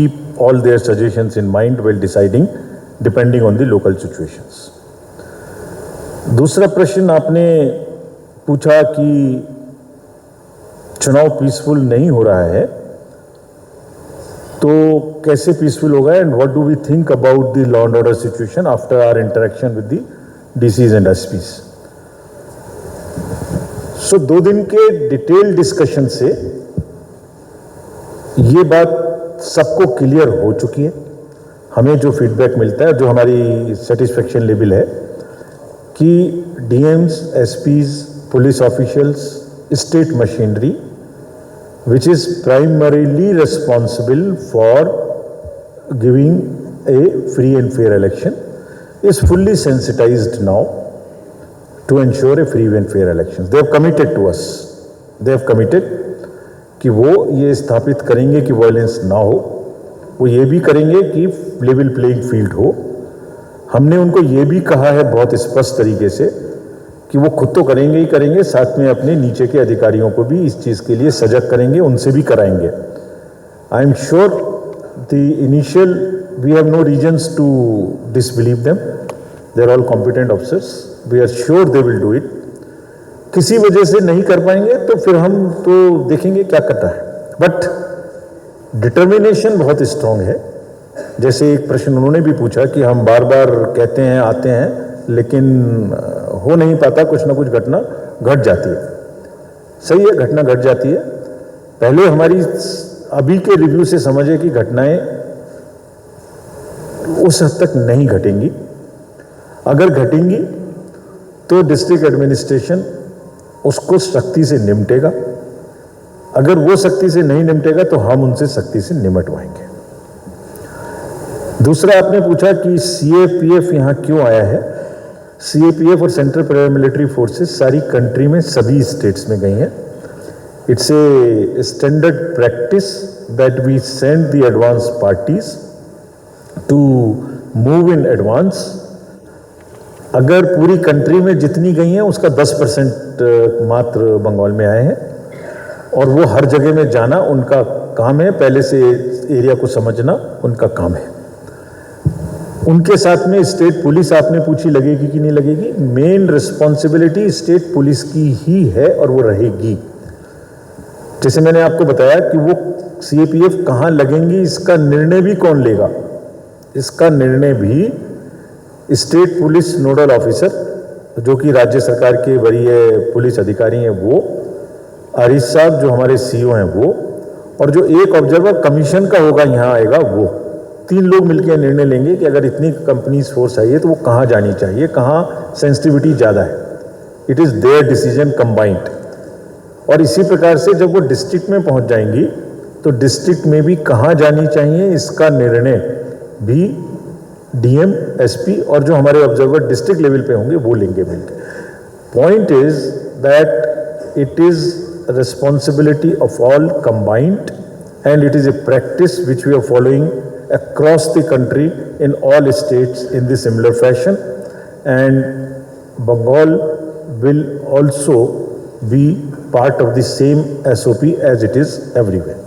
keep all their suggestions in mind while deciding depending on the local situations. दूसरा प्रश्न आपने पूछा कि चुनाव पीसफुल नहीं हो रहा है तो कैसे पीसफुल होगा and what do we think about the law and order situation after our interaction with the DCs and SPs. So 2 दिन के डिटेल डिस्कशन से ये बात सबको क्लियर हो चुकी है. हमें जो फीडबैक मिलता है, जो हमारी सेटिस्फेक्शन लेवल है कि DMs, SPs, police officials, state machinery which is primarily responsible for giving a free and fair election is fully sensitized now to ensure a free and fair elections. They have committed to us. They have committed कि वो ये स्थापित करेंगे कि violence ना हो, वो ये भी करेंगे कि लेवल प्लेइंग फील्ड हो. हमने उनको ये भी कहा है बहुत स्पष्ट तरीके से कि वो खुद तो करेंगे ही करेंगे, साथ में अपने नीचे के अधिकारियों को भी इस चीज़ के लिए सजग करेंगे, उनसे भी कराएंगे. I am sure the initial we have no reasons to disbelieve them. They are all competent officers. We are sure they will do it. किसी वजह से नहीं कर पाएंगे तो फिर हम तो देखेंगे क्या करता है. बट डिटर्मिनेशन बहुत स्ट्रांग है. जैसे एक प्रश्न उन्होंने भी पूछा कि हम बार बार कहते हैं, आते हैं, लेकिन हो नहीं पाता, कुछ ना कुछ घटना घट जाती है. सही है, घटना घट जाती है. पहले हमारी अभी के रिव्यू से समझे कि घटनाएं उस हद तक नहीं घटेंगी. अगर घटेंगी तो डिस्ट्रिक्ट एडमिनिस्ट्रेशन उसको सख्ती से निपटेगा. अगर वो सख्ती से नहीं निपटेगा तो हम उनसे सख्ती से निपटवाएंगे. दूसरा आपने पूछा कि सीएपीएफ यहाँ क्यों आया है. सीएपीएफ और सेंट्रल पैरामिलिट्री फोर्सेस सारी कंट्री में सभी स्टेट्स में गई हैं. It's a standard practice that we send the advance parties to move in advance. अगर पूरी कंट्री में जितनी गई हैं उसका 10% मात्र बंगाल में आए हैं और वो हर जगह में जाना उनका काम है. पहले से एरिया को समझना उनका काम है. उनके साथ में स्टेट पुलिस आपने पूछी लगेगी कि नहीं लगेगी. मेन रिस्पॉन्सिबिलिटी स्टेट पुलिस की ही है और वो रहेगी. जैसे मैंने आपको बताया कि वो सीएपीएफ कहाँ लगेंगी इसका निर्णय भी कौन लेगा. इसका निर्णय भी स्टेट पुलिस नोडल ऑफिसर जो कि राज्य सरकार के वरीय पुलिस अधिकारी हैं वो, आरिफ साहब जो हमारे सीईओ हैं वो, और जो एक ऑब्जर्वर कमीशन का होगा यहाँ आएगा वो. 3 लोग मिलकर निर्णय लेंगे कि अगर इतनी कंपनीज फोर्स आई है तो वो कहाँ जानी चाहिए, कहाँ सेंसिटिविटी ज़्यादा है. It is there decision combined. और इसी प्रकार से जब वो डिस्ट्रिक्ट में पहुँच जाएंगी तो डिस्ट्रिक्ट में भी कहाँ जानी चाहिए इसका निर्णय भी डीएम, एसपी और जो हमारे ऑब्जर्वर डिस्ट्रिक्ट लेवल पे होंगे वो लेंगे मिलकर. Point is that it is responsibility of all combined and it is a practice which we are following across the country in all states in the similar fashion, and Bengal will also be part of the same SOP as it is everywhere.